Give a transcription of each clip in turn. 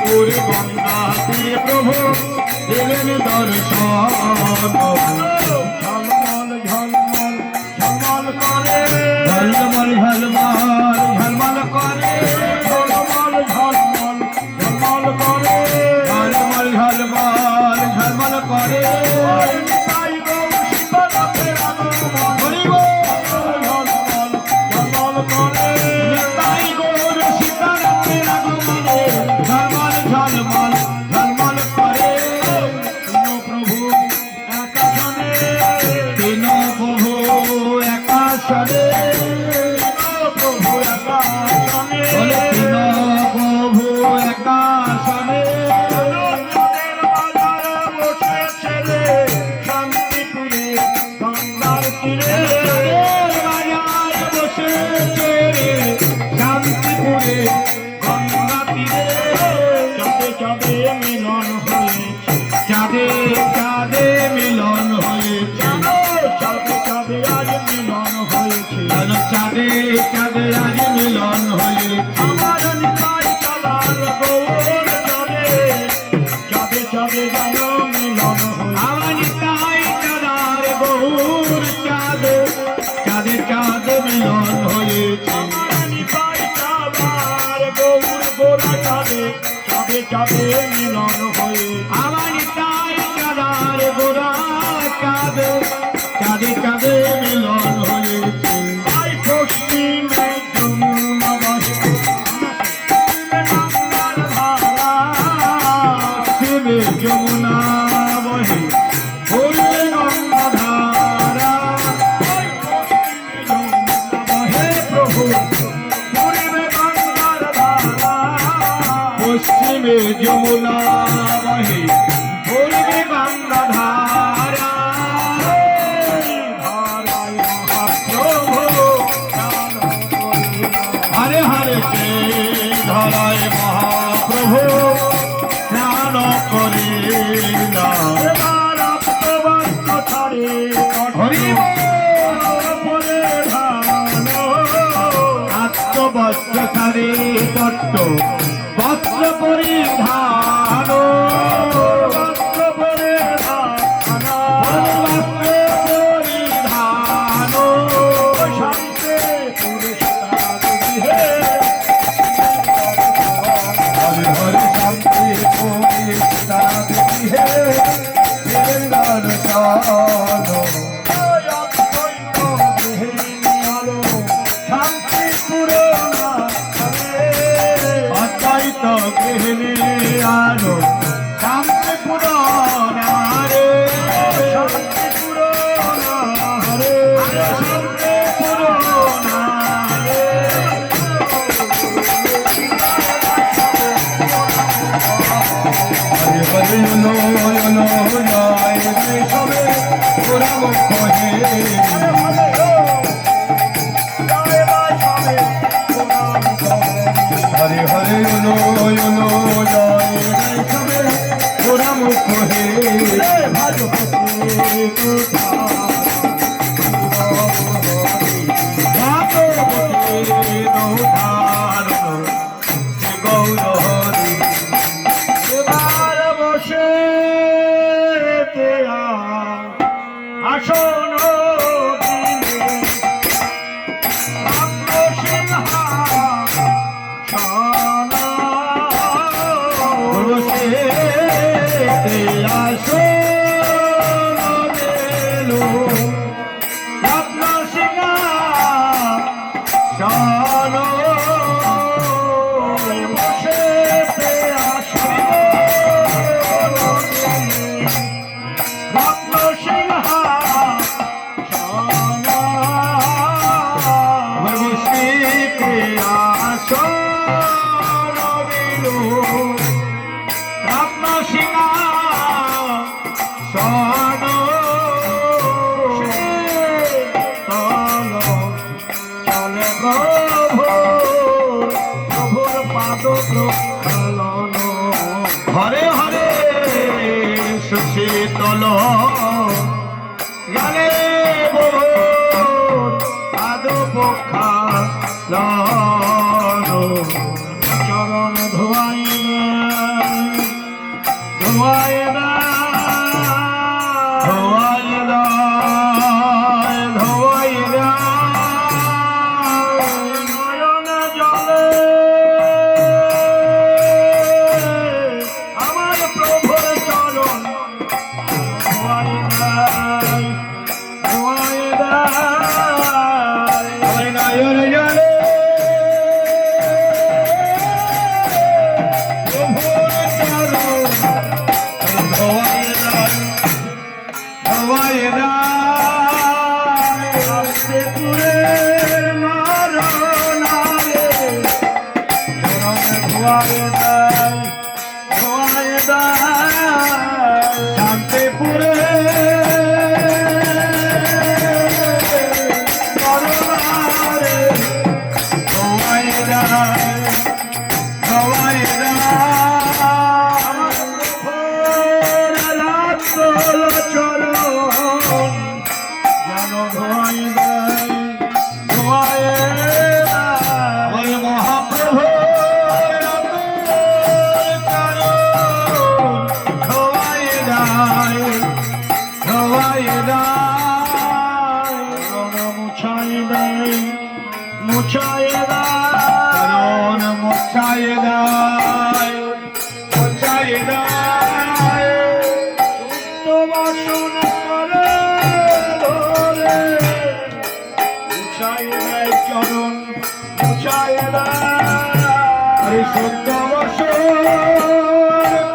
পুরী গঙ্গা তীরে প্রভু দিলেন দর্শন ঝলমল ঝলমল ঝলমল ঝলমল ঝলমল ঝলমল করে ঝলমল ঝলমল ঝলমল করে ঝলমল ঝলমল ঝলমল করে নিতাই গৌর সীতানাথের আগমন হরি বল ঝলমল ঝলমল করে নিতাই গৌর সীতানাথের আগমনে ঝলমল ঝলমল ঝলমল করে তিন প্রভু একাশনে প্রভু একাশনে তিন প্রভু একাশনে শান্তিপুরে গঙ্গার তীরে বাজারে বসেছে রে শান্তিপুরে গঙ্গা তীরে চাঁদে চাঁদে মিলন হয়েছে চাঁদে চাঁদে মিলন হয়েছে চাঁদে চাঁদে আজ মিলন হয়েছে চাঁদে চাঁদে আজ মিলন হয়েছে আমার নিতাই চাঁদার গৌর চাঁদে চাঁদে চাঁদে যেন মিলন হয়েছে আমার নিতাই চাঁদার গৌর চাঁদে চাঁদে চাঁদে মিলন হয়েছে আমার নিতাই চাঁদার গৌর গোরা চাঁদে চাঁদে চাঁদে মিলন হয়েছে আমার নিতাই চাঁদার গোরা চাঁদে চাঁদে চাঁদে মিলন হয়েছে আই পশ্চিমে যমুনা বহে পশ্চিমে যমুনা বহে বললে গঙ্গা ধারা বহে প্রভু পূর্বে গঙ্গার ধারা পশ্চিমে যমুনা বহে পূর্বে গঙ্গা ধারা হরে হরে কে ধরায় মহাপ্রভু স্নান করে না হরি আত্মবস্ত্র সারে পট্ট বস্ত্র পরিধান বস্ত্র পরিধান বস্ত্র পরিধান শান্তি হরে হরে শান্তি হে অদ্বৈত গৃহিণী আলো শান্তি পুরানা রে শান্তি পুরানা রে শান্তি পুরানা রে হরে হরে লো লো জয় রে সবে পুরা মুখ হে হরে হরে লো লো জয় রে সবে পুরা মুখ হে ভাগবতী কথা ভাগবতী দোধার গৌর হরি এবার বসে আসন হরে হরে সুশীতল গানে আদো পক্ষা চরণ ধোয়াই ধোয়াই ধোয়াই ধোয়াই পুরের নর নারে চরণ ধোয়ায় দেয় শান্তিপুরে নর নারে ধোয়ায় দেয় ধোয়ায় চরণ যেন ধোয়াই দেয় ধোয়ায় দেয় মহাপ্রভু ধোয়াই দেয় ধোয়াই দেয় মুছাই দেয় মুছাই দেয় মুছাই দেয় মুছাই দেয় বাসন করে ধরে মুছাই দেয় চরণ মুছাই দেয় সত্য বাসন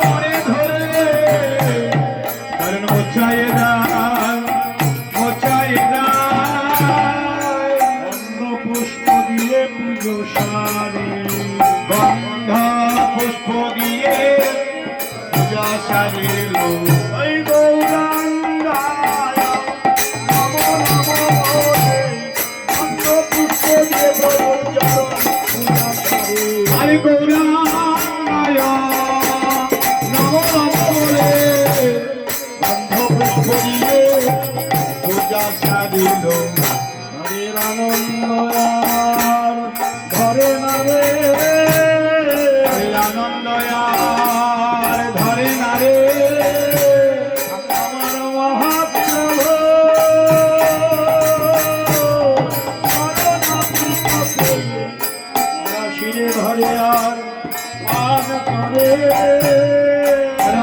করে ধরে কারণ মুছাই দেয় মুছাই দেয় অন্য পুষ্প দিয়ে পুজো সারে গন্ধ পুষ্প দিয়ে পূজা সারিল গৌরাঙ্গায় নম বলে বন্ধ পুষ্প দিয়ে পূজা সারিল হরের আনন্দ আর ধরে না রে হরের আনন্দ আর ধরে না রে আমার মহাপ্রভু শিরে ধরে আর পান করে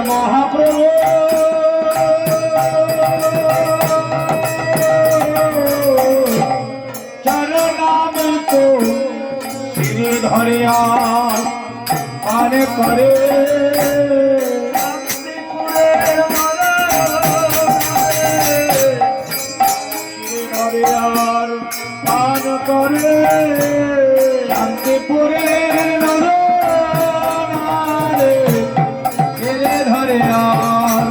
মহাপ্রভু চরণাম তো শিরে ধরে আর পান করে শিরে ধরে আর পান করে শান্তিপুরের নর নারে ধীরে ধরে আর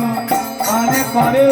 পানে করে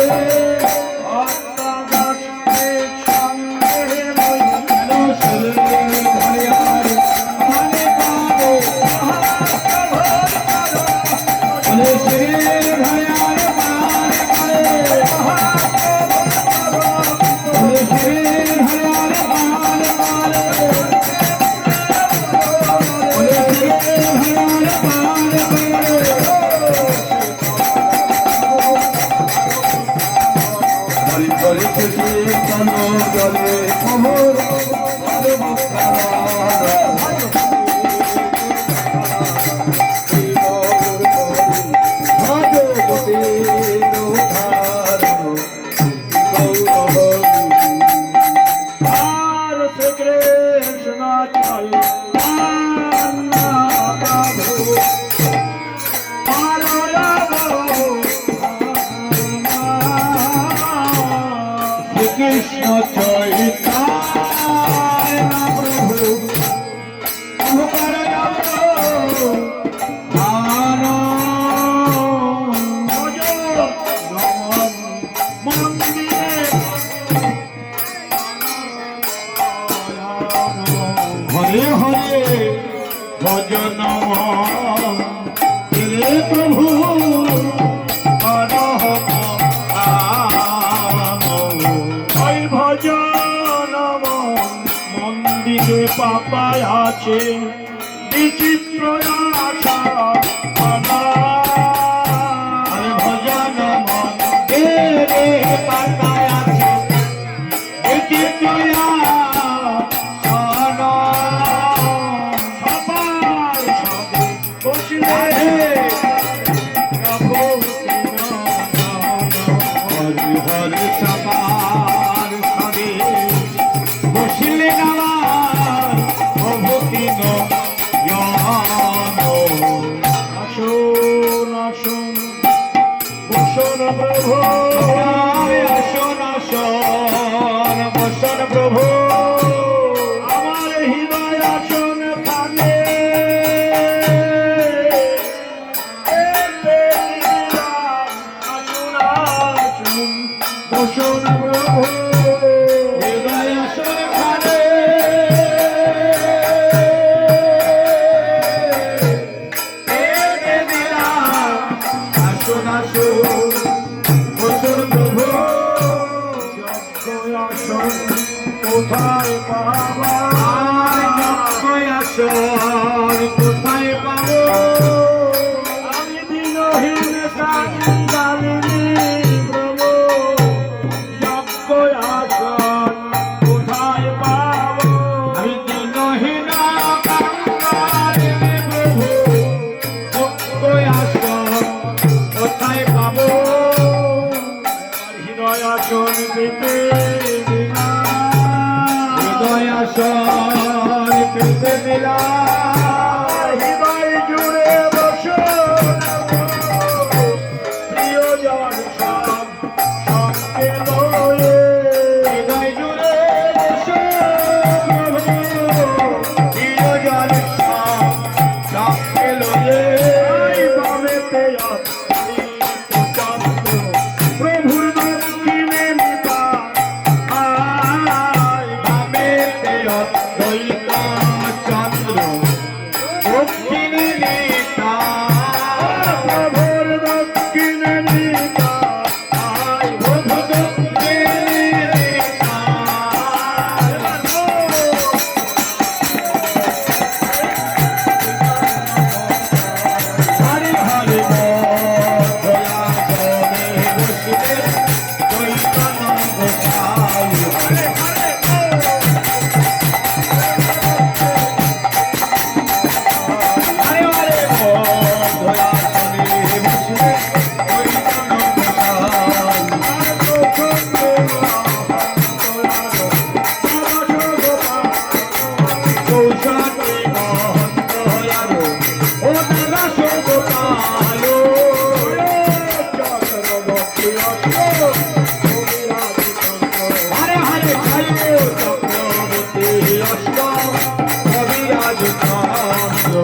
জলে মোহর কৃষ্ণ চৈতন্য প্রভু হরে হরে ভজন হে প্রভু মন্দিরে পাপায় আছে বিচিত্র আশা ভজন মন্দিরে পাপায় আছে বিচিত্র হরে সবার সবে বসিলে নামার অভূতি আসো বাবা আসন কোথায় পাবো আমি দিনহীন কাঙ্গালিনী প্রভু যজ্ঞ আসন কোথায় পাবো আমি দিনহীন কাঙ্গালিনী প্রভু যজ্ঞ আসন কোথায় পাবো হৃদয় আসন পেতে হৃদয় আসন পেতে দিলাম হৃদয় জুড়ে বসো প্রিয়জন সব সঙ্গে লয়ে হৃদয় জুড়ে বসো প্রিয়জন সব সঙ্গে লয়ে বামেতে আপনি চন্দ্র প্রভুর দক্ষিণে নিপা বামেতে অদ্বৈত চন্দ্র দক্ষিণে নেতা প্রভুর দক্ষিণে নিপা প্রভু দক্ষিণে নেতা হরে হরে ভোলা জনে বসিলে চৈতন্য গোসাই হরে হরে হরে ভোলা জনে বসিলে চৈতন্য গোসাই কৌশালী মহন্ত আরো ও দাদা সৌগোপালো হরে হরে খাইব চক্রবর্তী অষ্ট কবিরাজ চন্দ্র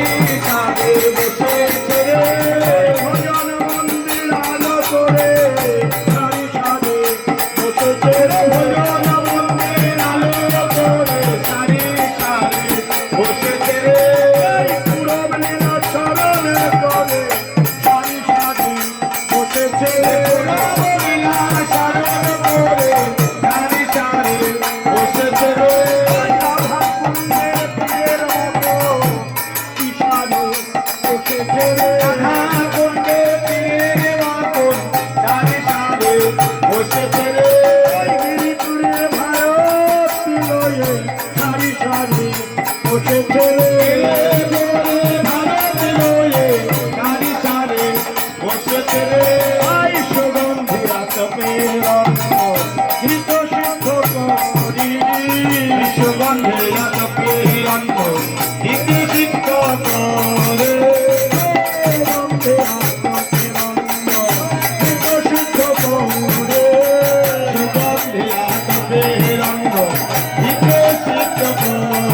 সারি সারে বসেছে রে ভজন মন্দির আলো করে সারি সারি বসেছে রে ভজন মন্দির আলো করে সারি সারে বসেছে রে পূরব লীলা স্মরণে করে সারি সারি বসেছে রে লীলা সারণ করে সারি সারে বসেছে রে রাধা কুণ্ডের পীরের মতো কি সারি বসেছে রে রাধা কুণ্ডে তীরে মাখন সারি সারে বসেছে রে গিরিপুরে ভারত লয়ে সারি সারি বসেছে রে ভারত লয়ে সারি সারে বসেছে রে আই সুগন্ধিরা তপের ঘৃত সিদ্ধ করি সুগন্ধে আতপে রঙ্গ ইতি সিদ্ধ করে সুগন্ধে আতপে রঙ্গ ইতি সিদ্ধ করে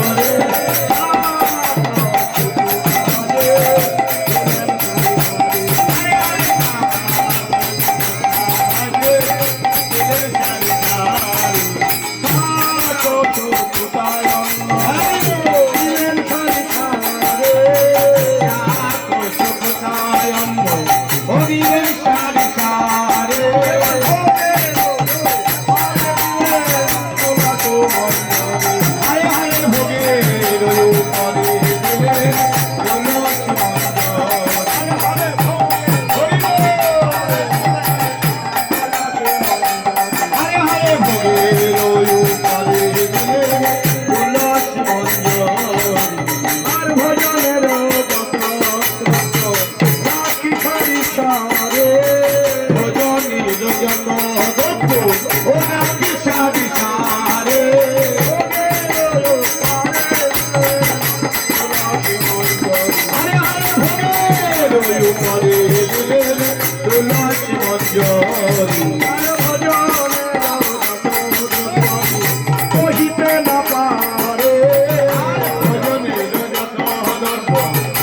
কহিতে না পারে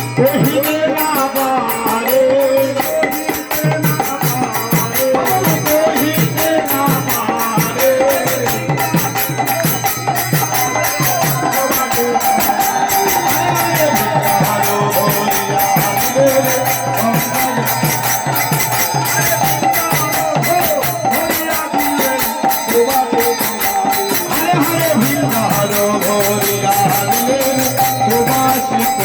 কহিতে না পারে কহিতে না পারে সুবাসে হরে হরে ভিন্দার ভরিয়া দিলেন সুবাসিত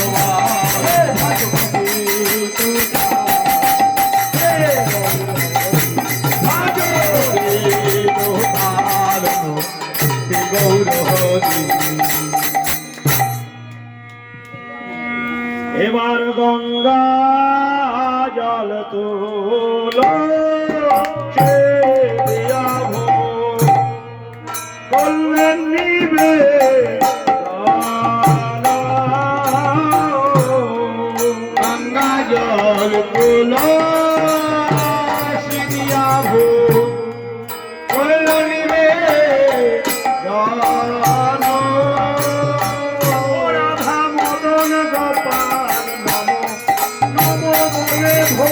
এবার গঙ্গা জল তুলো করলেন নিবে গঙ্গা জল তুলো সিনিয়া ভো করল নিবে রাধা মদন গোপাল নম নম বলে ভো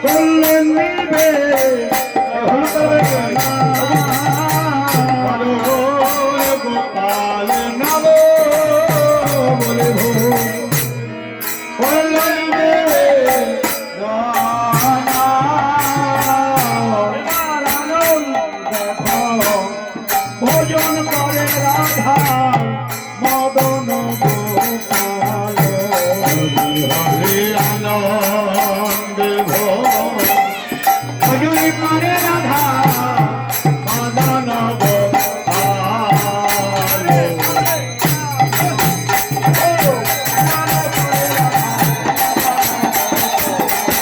করলেন নিবে গোপাল নব বলে ভো করল নিবে ভোজন করে রাধা মদন গোপাল হরে আনন্দ ভো ভজন করে রাধা মদন গোপাল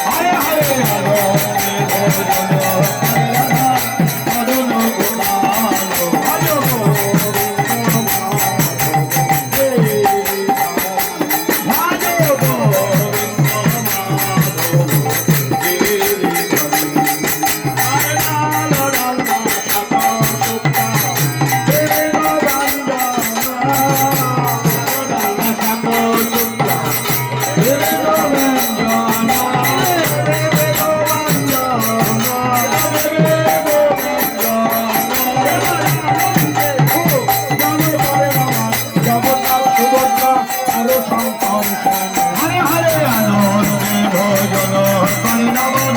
হরে হরে আনন্দ ভজন মদন গোপাল হরে হরে আনন্দে ভজন করিনবন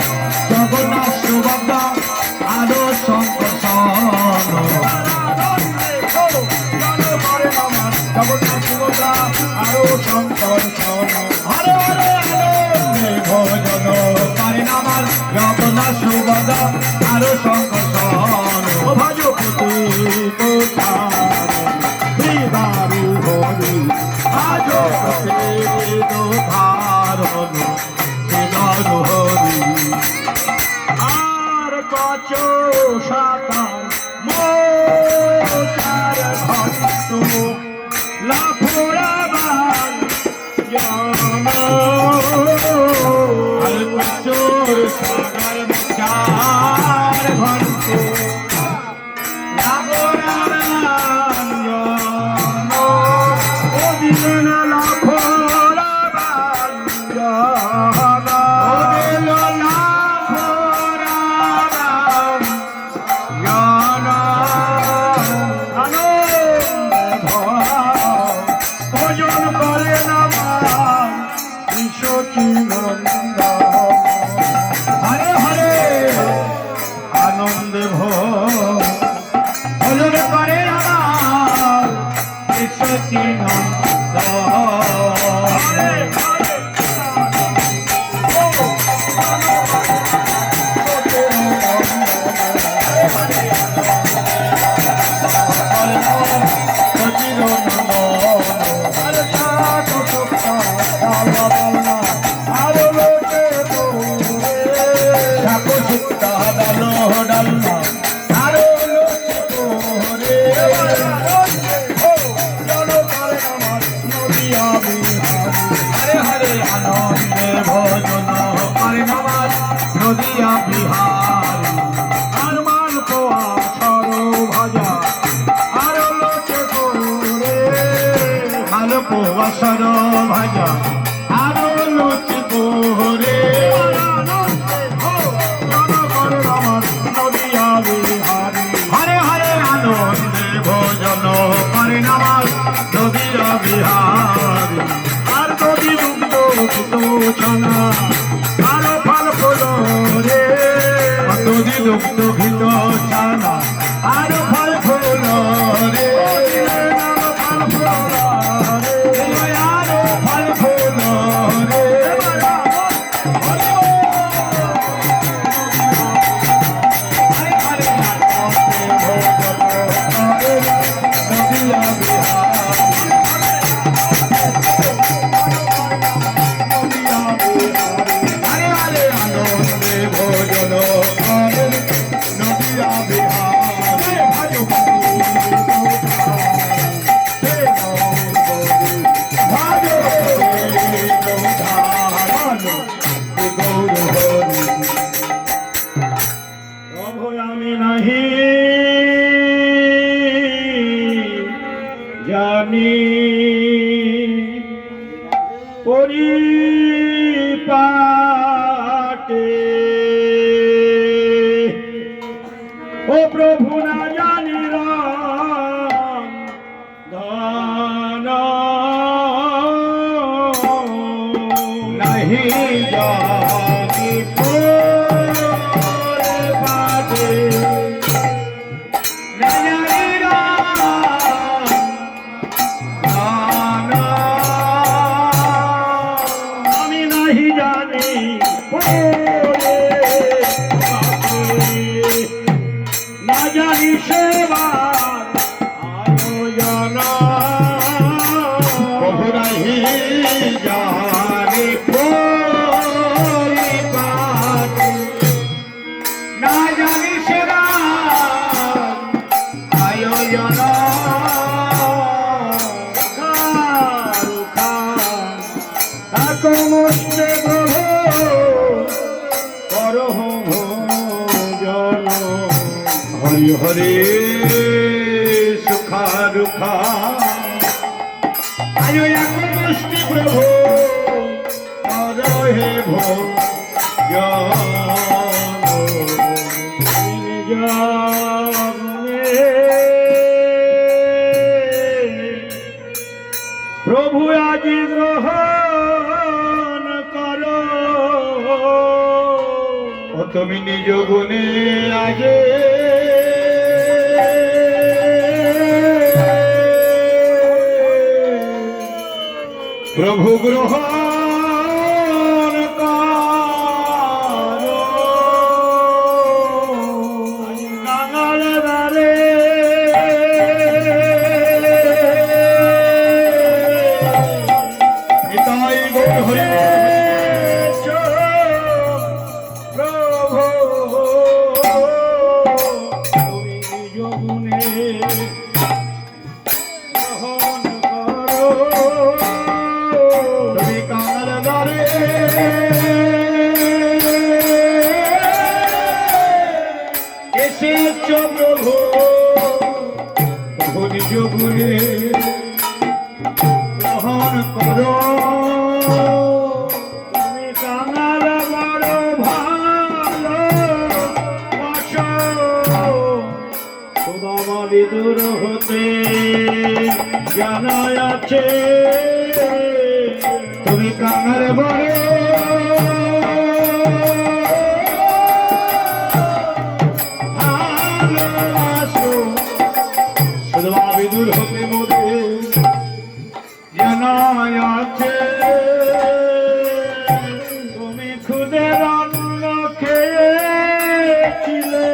জগন্নাথ সুভদ্রা আরো সংকর্ষণ আরো সংকর্ষণ হরে হরে আনন্দে ভজন করিনবন জগন্নাথ সুভদ্রা আরো সংকর্ষণ ভজপতি দারু হরি আজো ধারণ দারু হরি আর কচ সাতার মোচার ভক্ত লাফোড়াবার চোর সাগর চার ঘন্ট ভজন করে নাম হরে হরে আনন্দ ভজন করে আমার সতী নন্দ নদিয়া বিহার আর মান পোয়া সরো ভাজা আর লোকে করে ভালো পোয়াশর ভাজা আরো লুচি পোহরে নদিয়া বিহারি হরে হরে আনন্দে ভোজন করে নামাজ নদীর বিহার আর যদি দুগ্ধ ছানা আরো ফল ফুল রে নদী দুগ্ধ ঘিত ছানা আর ফল ফুল রে ফল ফুল রে আর ফল ফুল রে প্রভু আমি নাহি জানি পরিপাটে ও প্রভু না জানি রাম ধন নাহি জানি পরিপাটে না জানি রাম আমি নাহি জানি পরিপাটে না জানি সেবা আয়োজন প্রভু নাহি জানি পরিপাটে না জানি সেরা আয়োজন কমস্তে প্রভু করহ ভোজন হরি হরি সুখা দুঃখা আয়ো এক মুষ্টি প্রভু হে প্রভু আজি গ্রহণ কর ও তুমি নিজ গুণে আগে প্রভু গ্রহণ কর কাঙাল দ্বারে নিতাই গৌর হরি প্রভু তুমি নিজ গুণে গ্রহণ করো তুমি কাঙাল দ্বারে এসেছ প্রভু প্রভু নিজ গুণে গ্রহণ করো তুমি কাঙাল বড় ভালো বাসো সুদামা বিদুর হতে জ্ঞান আছে তুমি কাঙাল বড় ভালোবাসো সদা বিদুর হতে মোদে জানা আছে তুমি খুদের অন্ন খেয়েছিলে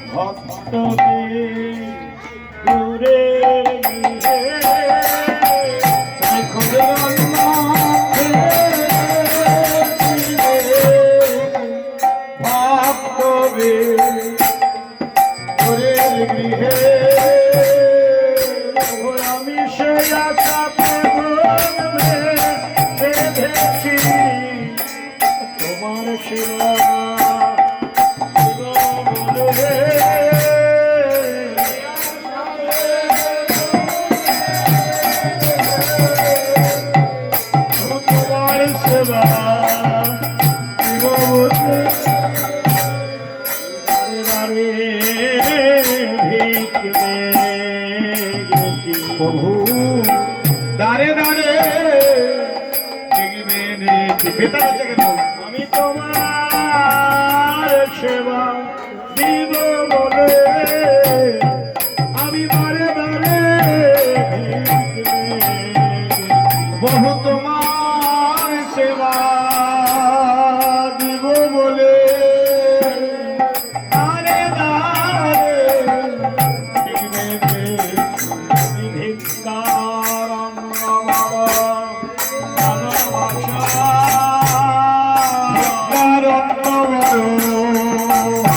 ভক্তকে দূরে নিয়ে তুমি খুদের অন্ন খেয়েছিলে, ভক্তবে ঘরের গৃহে আমি সেই আশাতে বেঁধেছি তোমার সেবা বলে তোমার সেবা প্রভু দাঁড়ে দাঁড়ে বেতার থেকে আমি তোমার সেবা দিব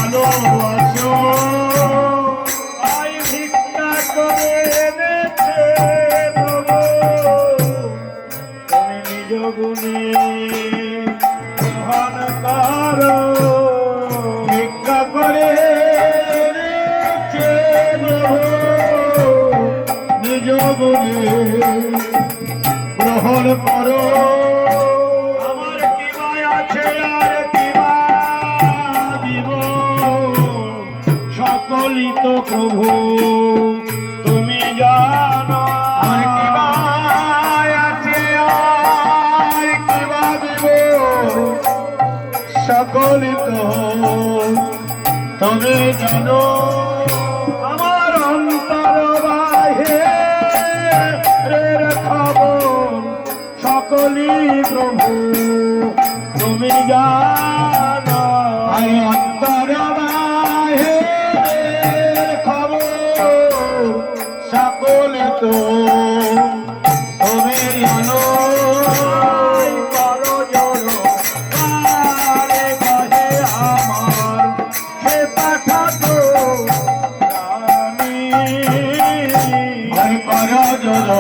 ভালোবাসো আই ভিক্ষা করে এনেছে প্রভু তুমি নিজ গুণে গ্রহণ করো ভিক্ষা করে এনেছে প্রভু, নিজ গুণে গ্রহণ করো। আমার কি মায় আছে আর কি বা দিব সকলই তো প্রভু তুমি জানো আমার কি মায় আছে আর কি বা দিব, সকলই তো তুমি জানো। আমার অন্তর বাহিরের খবর সকলই প্রভু তুমি জানো আই অন্তর বাহিরের খবর সকলে তো তুমি জানো। আই করো জড়ো আরে কহে আমার সে পাঠাতো রানী আই কর জল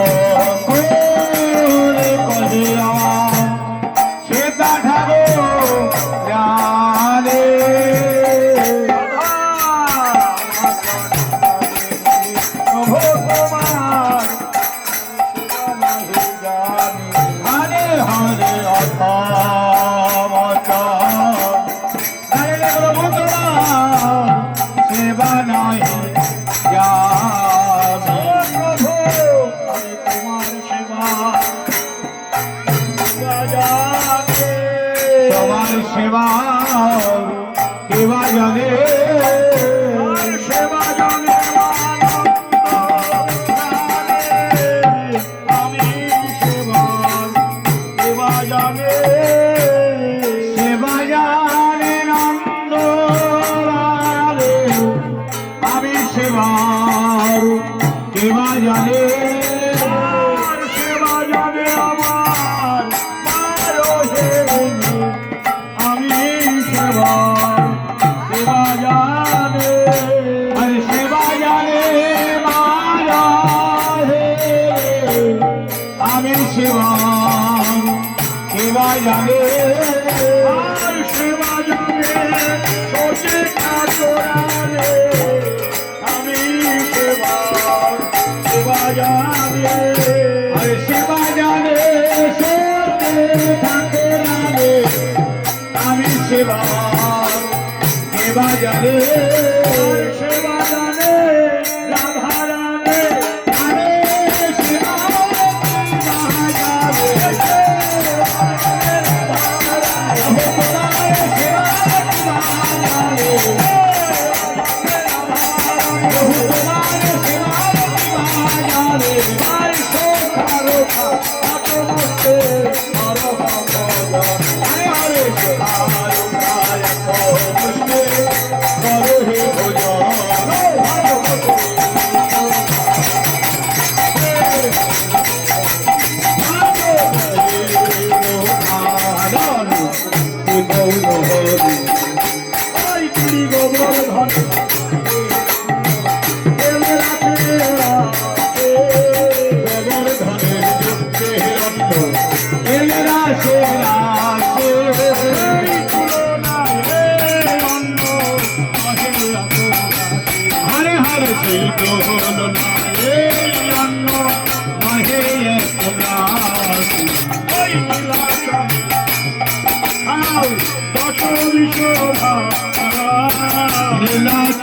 করে কহিয়া সে পাঠাবো জানে। হরে হরে অথা হরে প্রভু তোমার সেবা নাই জানে। তোমার সেবা কেবা জানে। সেবা জানে নন্দ লালে, আমি সেবার কেবা জানে। আরে সেবা জানে মায়া হে, আমি সেবার কেবা জানে। আরে সেবা জানে সত্যি ঠাকুরানে, আমি সেবার কেবা জানে। আরে সেবা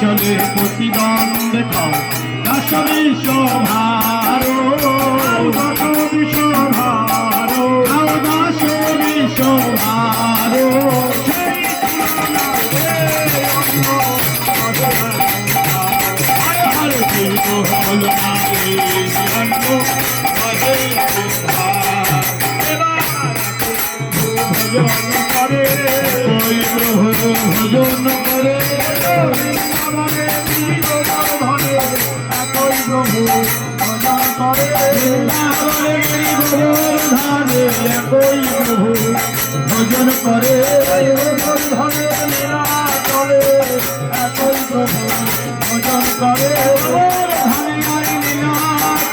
চলে প্রতিদান দেখাও দাস বিশ্বভারো, দাস বিশ্বভারো, দাস বিশ্বভারো। ভজন করে ভজন করে চলে একই প্রভু ভজন করে ধানে আই লীলা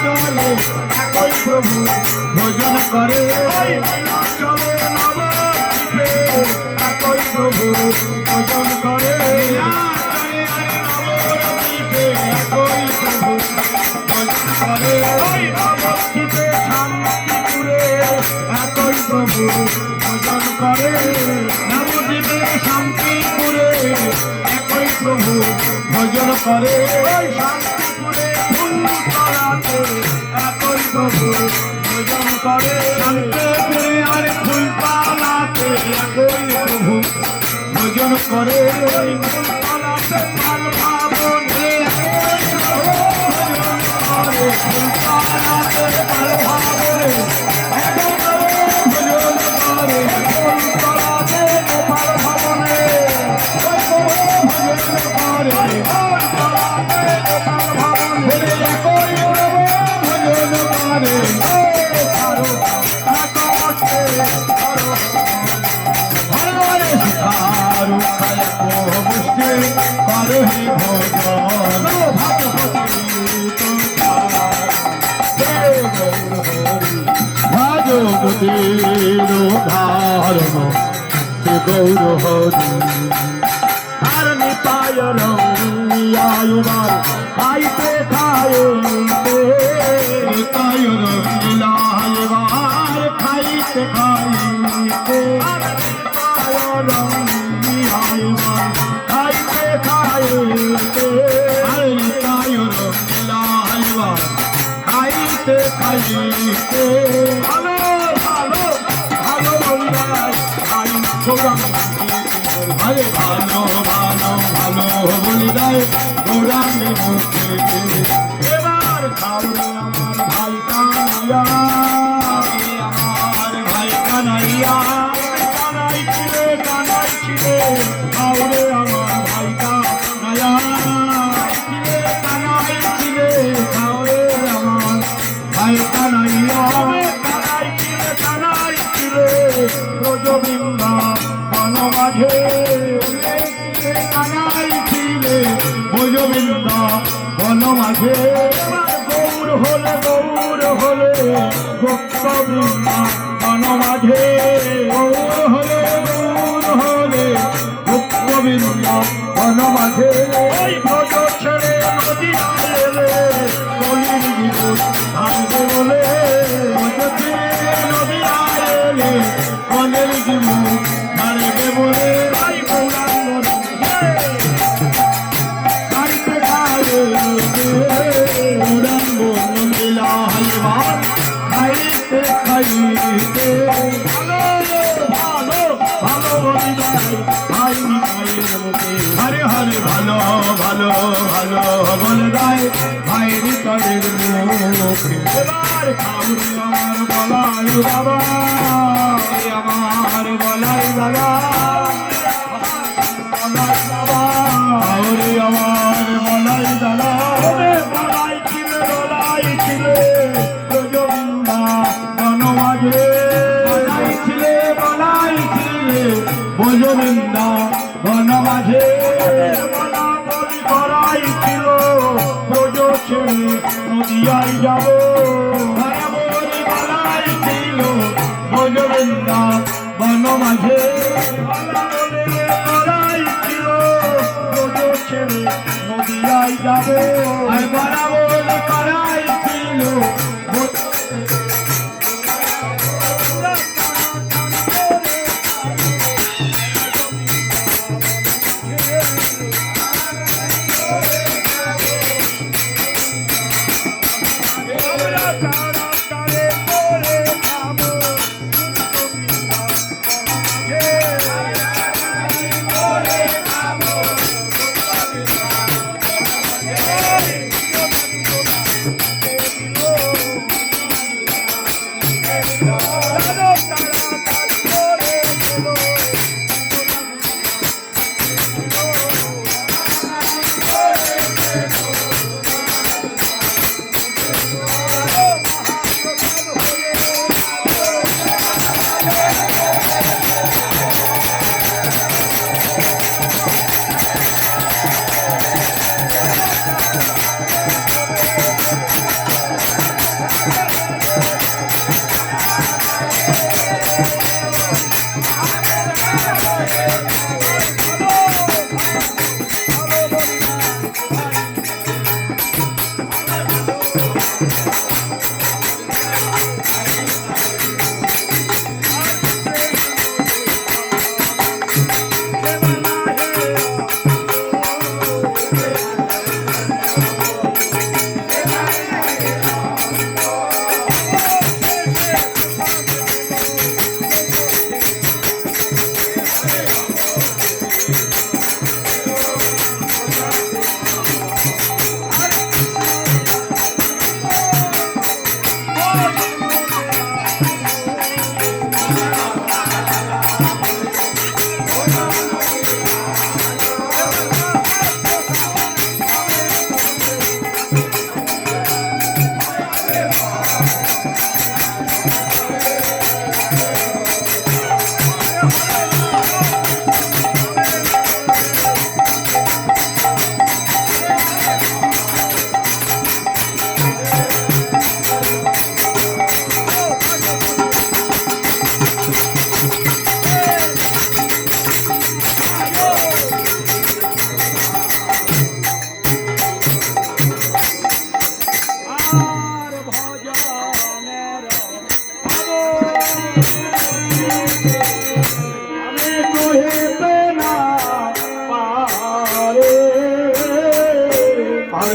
চলে একই প্রভু ভজন করে চলে নবদ্বীপে একই প্রভু ভজন করে লীলা চলে নবদ্বীপে একই প্রভু ভজন করে নবদ্বীপে শান্তিপুরে একই প্রভু ভজন করে নবদ্বীপে শান্তিপুরে একই প্রভু ভজন করে ওই শান্তিপুরে ফুলতলাতে একই প্রভু ভজন করে শান্তিপুরে আর ফুলতলাতে একই প্রভু ভজন করে ওই ফুলতলাতে পাল ভাবনে একই প্রভু ভজন করে ফুলতলাতে পাল ভাবনে একই প্রভু ভজন করে ফুলতলাতে গোপাল ভবনে ওই প্রভু ভজন করে ফুলতলাতে গোপাল ভবনে একই প্রভু ভজন করে আরো কষ্টে আরো ভালোরে সারু খায় মুষ্টি করে ভজন ভাজগতির ধারণ শ্রী গৌর হরি আর নিতায় রঙিয়ায়ুবার খাইতে খাইতে নিতায় রঙিলাইবার খাইতে খাইতে আর নিতায় রঙিয়ায়ুবার খাইতে খাইতে আর নিতায় রঙিলাইবার খাইতে খাইতে ভালো ভালো ভালো বলিরাই আই গৌরাঙ্গ আরে ভালো ভালো ভালো বলি দেয় গৌরাঙ্গে মুখে এবার খাওয়া আমার ভাই কানাইয়া আমার ভাই কানাইয়া কানাই ছিলে খাওরে আমার ভাই কানাইয়া কানাই ছিলে খাওরে আমার ভাই কানাইয়া কানাই ছিলে রজবৃন্দা বন মাঝে কানাই ছিলে ভোজবিন্দা বন মাঝে গৌর হলে ভক্তবৃন্দা বন মাঝে গৌর হলে ভক্তবিন্দা বন মাঝে ওই ব্রজ ছেড়ে নদী এলে কলির জীবন ভাঙবে বলে নদী আয়েলে কলের জীবন হারবে বলে তাই গৌরাঙ্গ খাইতে খাইতে উড়াঙ্গ নীলা হাইবার খাইতে খাইতে ভালো ভালো ভালো বলি যাই ভাই নিতাইয়ের মুখে হরে হরে ভালো ভালো ভালো বলে দেয় ভাইরি তলের মুখে এবার খাউরি আমার বলাই বাবা আমার বলাই দাদা বলাই বাবা হরে আমার বলাই দাদা ওরে বলাই ছিলে রজবৃন্দা বন মাঝে বলাই ছিলে ভোজবিন্দা বন মাঝে বলা বলি করাই ছিল ব্রজ ছেড়ে নদিয়ায় যাব বলি বলাই ছিল ভোজবিন্দা বন মাঝে বলা বলি করাই ছিল ব্রজ ছেড়ে নদিয়ায় যাব আর বলা বলি করাই ছিল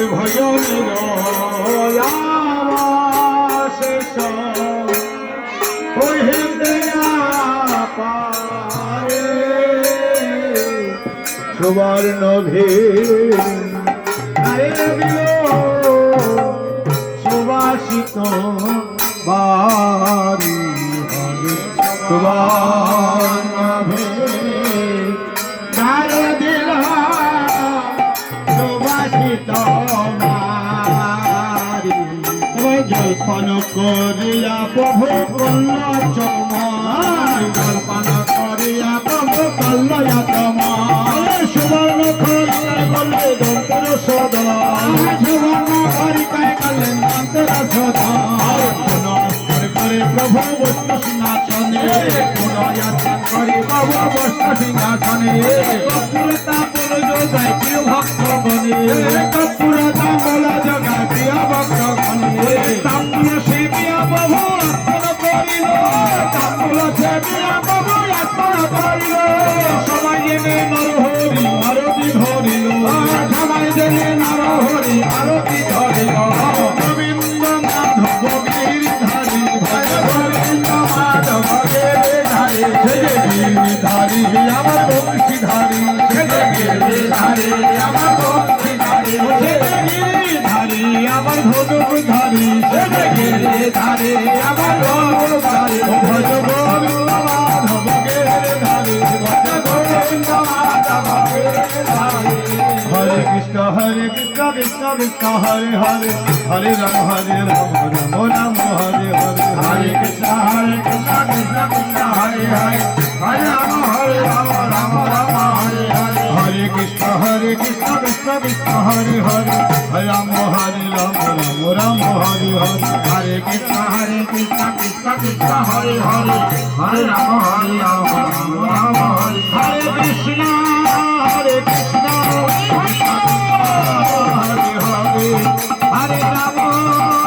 ভজনের শেষ হইতে পারে সুবর্ণ ভিড় সুবাসিত বাড়ি সুবর্ণ ভিড় দিল সুবাসিত জল্পন করিয়া প্রভু কল্ল চমার জল্পন করিয়া প্রভু কল্ল চমার সুবর্ণ করিয়া বলে দন্তর সদা সুবর্ণ করিকায় কালেন দন্তর সদা করে প্রভু বস্তু সিংহাসনে পুনয়াচন করে প্রভু বস্তু সিংহাসনে কর্পূরতা বল যোগায় প্রিয় ভক্ত বনে কর্পূরতা বল যোগায় প্রিয় ভক্ত বনে তাম্বুল সেবিয়া প্রভু অর্পণ করিল তাম্বুল সেবিয়া প্রভু অর্পণ করিল সবাই জেনে নরহরি আরতি ধরিল সবাই জেনে নরহরি আরতি ধরিল গোবিন্দ মাধব গিরিধারী গোবিন্দ মাধব গিরিধারী গিরিধারী আমার বংশীধারী গিরিধারী আমার বংশীধারী গিরিধারী আমার ধনুধারী গিরিধারী আমার ধনুধারী ভজ গোবিন্দ মাধব গিরিধারী ভজ গোবিন্দ মাধব গিরিধারী হরে কৃষ্ণ কৃষ্ণ কৃষ্ণ হরে হরে হরে রাম রাম রাম হরে হরে হরে কৃষ্ণ কৃষ্ণ কৃষ্ণ হরে হরে হরে রাম রাম হরে হরে হরে কৃষ্ণ কৃষ্ণ কৃষ্ণ হরে হরে হরে রাম রাম হরে হরে হরে কৃষ্ণ কৃষ্ণ কৃষ্ণ হরে হরে হরে রাম রাম হরে হরে কৃষ্ণ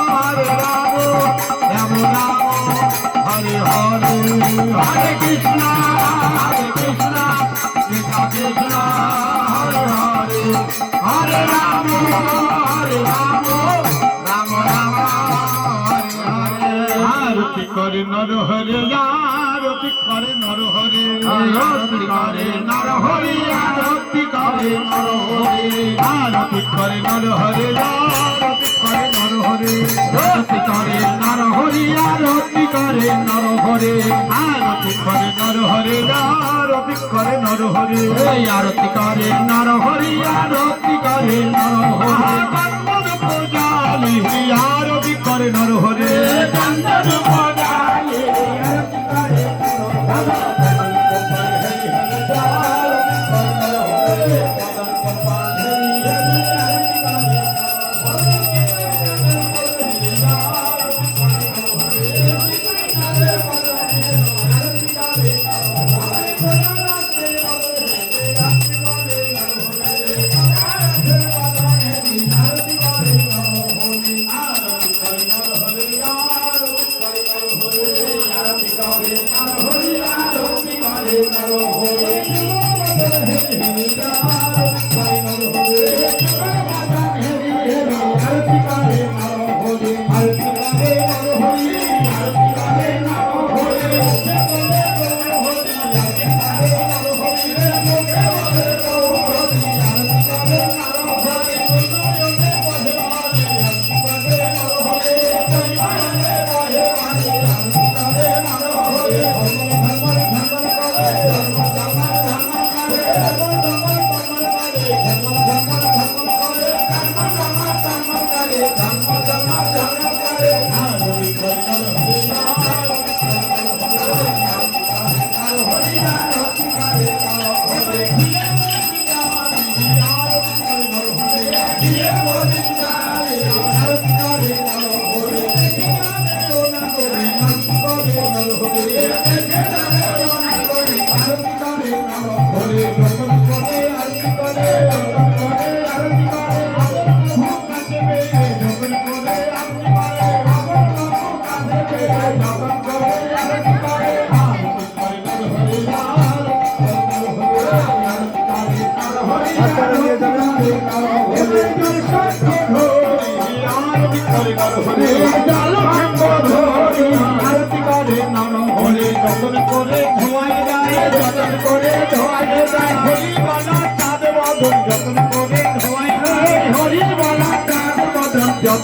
হরে হরে রাম রাম হরে হরে হরে কৃষ্ণ কৃষ্ণ কৃষ্ণ হরে হরে হরে রাম রাম রাম হরে হরে আরতি করে নর হরে আরতি করে নর হরে আরতি করে নর হরে আরতি করে নর হরে আরতি করে নর হরে আরতি করে নর হরে আরতি করে নর হরে আরতি করে নর হরে আরতি করে নর হরে আরতি করে নর হরে আরতি করে নর হরে আরতি করে নর হরে বন্দন পূজালি আরতি করে নর হরে বন্দন পূজালি আরতি করে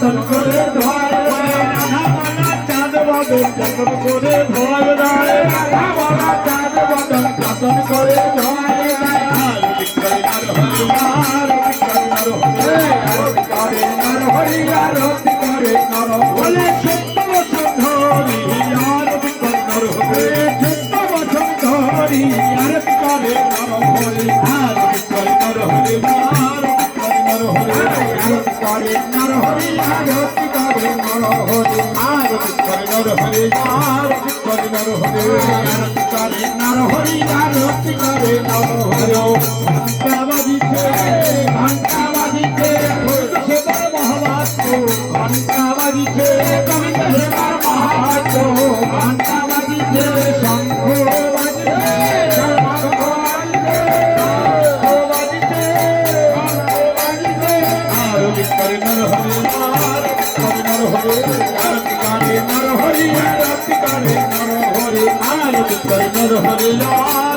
যতন করে ধোয়ায় রাধা বলা চাঁদ বদন যতন করে ধোয়ায় দেয় রাধা বলা চাঁদ বদন যতন করে ধোয়ায় দেয় আরতি করে নর হরি আরতি করে নর হরি আরতি করে নর হরি আরতি করে নর বলে হরি সত্য বছর ধরি আরতি করে নর হরি চোদ্দ বছর ধরি আরতি করে নর হরি আরতি করে নর হরি আরতি করে নর হরি আরতি করে নর হরি আরতি করে নর হরি আরতি করে নর হরি আরতি করে নর হরি আরতি করে নর হরি আরতি করে নর হরি ঘন্টা বাজিছে ঘন্টা বাজিছে সেবার মহাবাক্য ঘন্টা বাজিছে গোবিন্দ সেবার মহাবাক্য ঘন্টা বাজিছে শঙ্খ বাজিছে শঙ্খ বাজিছে শঙ্খ বাজিছে শঙ্খ বাজিছে আরতি করে নর হরি আরতি করে নর হরি আরতি করে নর হরি আরতি করে নর হরি আরতি করে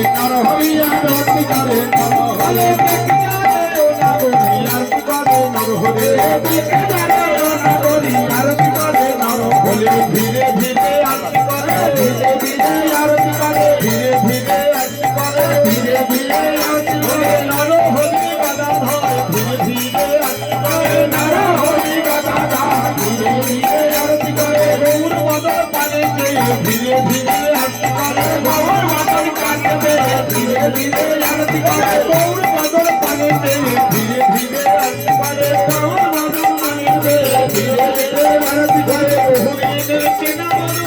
নর হরি আরতি করে নর হরি আরতি করে নর হরি আরতি করে নর হরি আরতি করে নর হরি আরতি করে নর হরি ধীরে ধীরে আরতি করে ধীরে ধীরে আরতি করে ধীরে ধীরে আরতি করে ধীরে ধীরে আরতি করে নর হরি গদাধর ধীরে ধীরে আরতি করে নর হরি গদাধর ধীরে ধীরে আরতি করে গৌর বদন পানে ধীরে ধীরে আরতি করে গৌর বদন কাটবে ধীরে ধীরে আরতি করে গৌর বদন পানে ধীরে ধীরে আরতি করে গৌর বদন কাটবে ধীরে ধীরে আরতি করে বহুদিনের চেনা মনো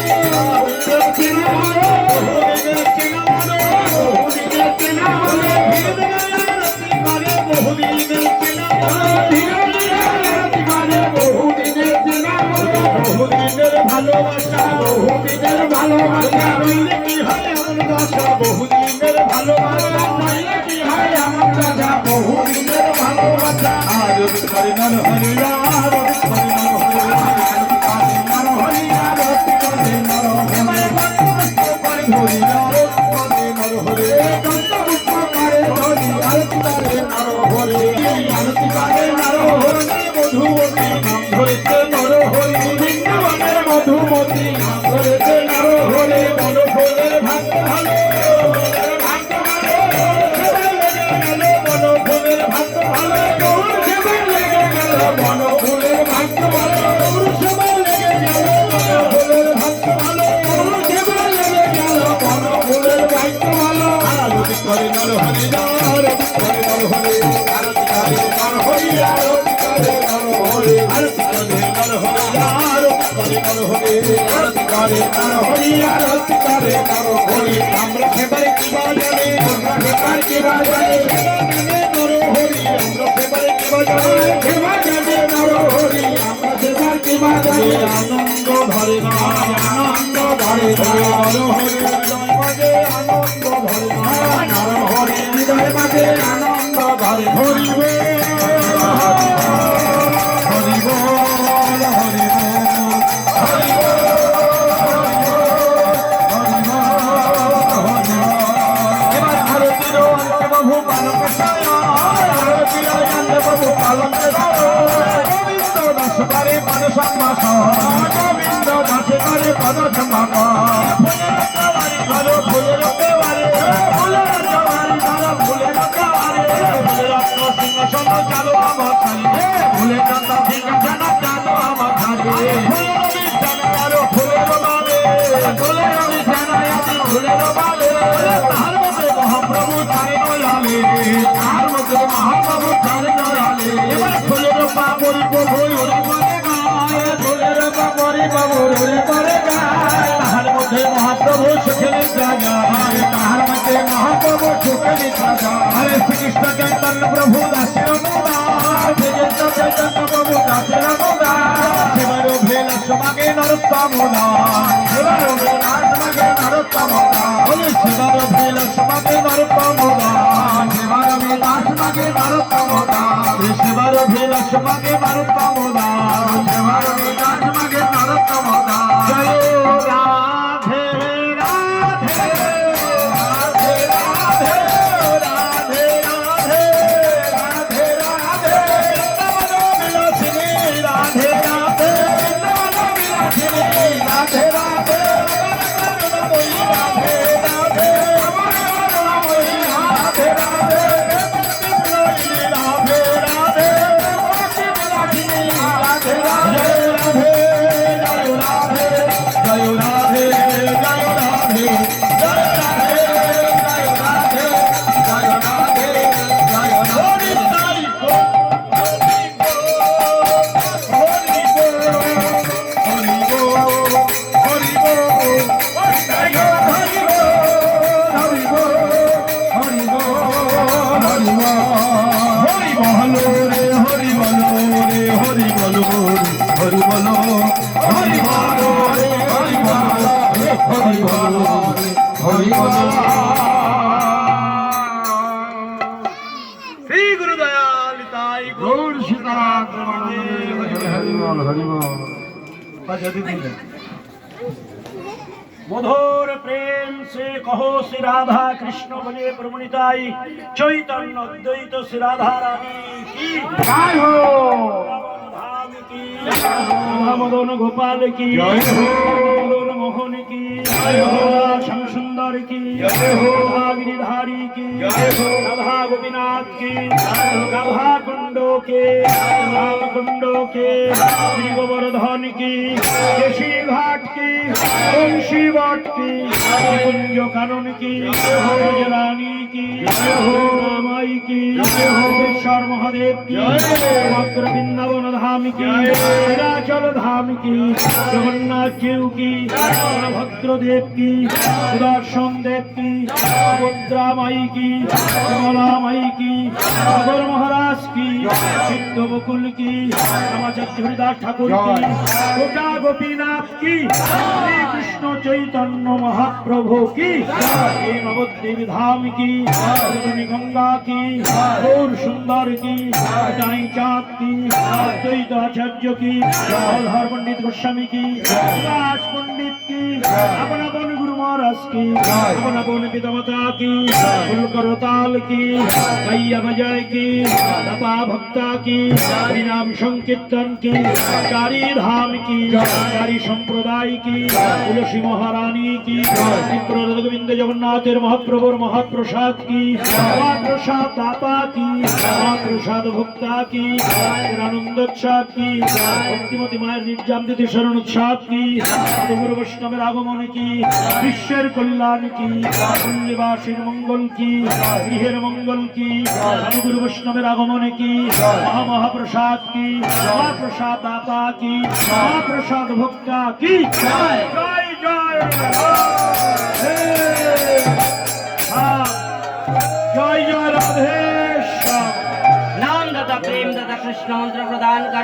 চেনা হলো বহুদিনের চেনা মনো বহুদিনের চেনা হলো ধীরে ধীরে আরতি করে বহুদিনের চেনা মনো ধীরে ধীরে আরতি করে বহুদিনের চেনা হলো বহুদিনের ভালোবাসা বহুদিনের ভালোবাসা নইলে কি হয় এমন দশা বহুদিনের ভালোবাসা নইলে কি হয় আমার রাজা বহুদিনের ভালোবাসা আরতি করে নর হরি আরতি করে নর হরি আরতি করে নর হরি আরতি করে নর হরি হরি আরতি করে নর হরি দন্তমুক্ত করে হরি আরতি করে নর হরি আরতি করে নর হরি মধুমতি নাম ধরেছে নর হরি বৃন্দাবনের মধুমতি নাম ধরেছে নর হরি মন ফুলের ভাগ্য ভালো ভাগ্য ভালো মন ফুলের ভাগ্য ভালো গৌর সেবার লেগে গেল মন ফুলের ভাগ্য ভালো গৌর সবার লেগে গেল মন ফুলের ভাগ্য ভালো গৌর সেবার লেগে গেল মন ফুলের ভাগ্য ভালো আরতি করে নর হরি আরতি করে নর হরি আরতি করে নর হরি আরতি করে নর হরি আরতি করে নর হরি আরতি করে নর হরি আরতি করে নর হরি আরতি করে নর হরি আমরা সেবারে কি বাজারে আমরা সেবার কি বাজারে নর হরি আমরা সেবারে কি বাজারে সেবার যাবে নর হরি আমরা সেবার কি বাজারে আনন্দ ধরে না আনন্দ ধরে নর হরি জয় বাজে আনন্দ ধরে না নর হরি হৃদয় মাঝে আনন্দ ধরে হরি বল হরি বল হরি বল এবার ভারতীয় অন্তর্বাহু পালক ভারতীয় অন্তর্বাহু পালক গোবিন্দ দাস করে পদ সম্ভাষ গোবিন্দ দাস করে পদ সম্ভাষ ফুলের ফুলের দেওয়ারে ফুলের দেওয়ারে ফুলের দেওয়ারে ফুলের রত্ন সিংহাসন চালো আমার ছাড়িয়ে ফুলের রত্ন সিংহাসন চালো আমার ছাড়িয়ে ফুলের বিছানা আরো ফুলের বালে ফুলের বিছানা আরো ফুলের বালে তার মধ্যে মহাপ্রভু ছাড়ে নয়ালে তার মধ্যে মহাপ্রভু ছাড়ে নয়ালে এবার ফুলের পাপড়ি প্রভু ওরে করে গায় ফুলের পাপড়ি প্রভু ওরে করে গায় তার মধ্যে মহাপ্রভু সুখে যায় তার মধ্যে মহাপ্রভু সুখে যায় হরে শ্রীকৃষ্ণ চৈতন্য প্রভু দাসের অনুদান শ্রীকৃষ্ণ চৈতন্য প্রভু দাসের অনুদান সেবার ভেল সমাগে নরোত্তম দান সেবার ভেল সমাগে নরোত্তম দান হরে সেবার ভেল সমাগে নরোত্তম দান সেবার ভেল সমাগে নরোত্তম দান সেবার ভেল সমাগে নরোত্তম দান সেবার ভেল সমাগে নরোত্তম দান জয় রাধে রাধে রাধে রাধে রাধে রাধে রাধে রাধে হরি বল রে হরি বল রে হরি বল হরি বল হরি বল রে হরি বল হরি বল হরি বল। শ্রী গুরু দয়াল তাই গৌর সীতারাম হরি বল হরি বল। मधुर प्रेम से कहो श्री राधा कृष्ण बने प्रमुनिताई चैतन्य अद्वैत श्री राधा रानी की জয় হো धाम की राधा मदन गोपाल की जय हो। मदन मोहन की जय हो। श्याम सुंदर की जय हो। राधा गिरिधारी की जय हो। राधा गोपीनाथ की राधा कुंडो के राम कुंडो के श्री गोवर्धन की केशी घाट की तुलसी बट की कुंज कानन की रानी की माई की विश्वर महादेव की वक्र वृंदावन धाम की नीलाचल धाम की जगन्नाथ जीव की भद्र देव की सुदर्शन देव की सुभद्रा माई की कमला माई की अगर महाराज की सिद्ध बकुल की रामाचार्य हरिदास ठाकुर की गोटा गोपीनाथ की श्री कृष्ण चैतन्य महाप्रभु की नवद्वीप धाम की गंगा की गौर सुंदर की जाई चाँद की अद्वैत आचार्य की जवाहर पंडित गोस्वामी की प्रकाश पंडित की अपन अपन गुरु महाराज की अपन अपन पितामाता की फुलकरताल की कैया बजय की दपा भक्ता की हरिनाम संकीर्तन की चारी धाम की चारी संप्रदाय की तुलसी महारानी की गोविंद जगन्नाथ महाप्रभुर महाप्रसाद की महाप्रसाद दाता की महाप्रसाद भक्ता की आनंद उत्साह की भक्तिमती मायर निर्जाम तिथि शरण उत्साह की गुरु वैष्णवेर आगमन की विश्वेर कल्याण की पुण्यवासीर मंगल की गृहेर मंगल की गुरु वैष्णवेर आगमन की महाप्रसाद की महाप्रसाद दाता की महाप्रसाद भक्ता की जय जय जय जय जय राधे श्याम। नाम दाता प्रेम दाता कृष्ण मंत्र प्रदान करे।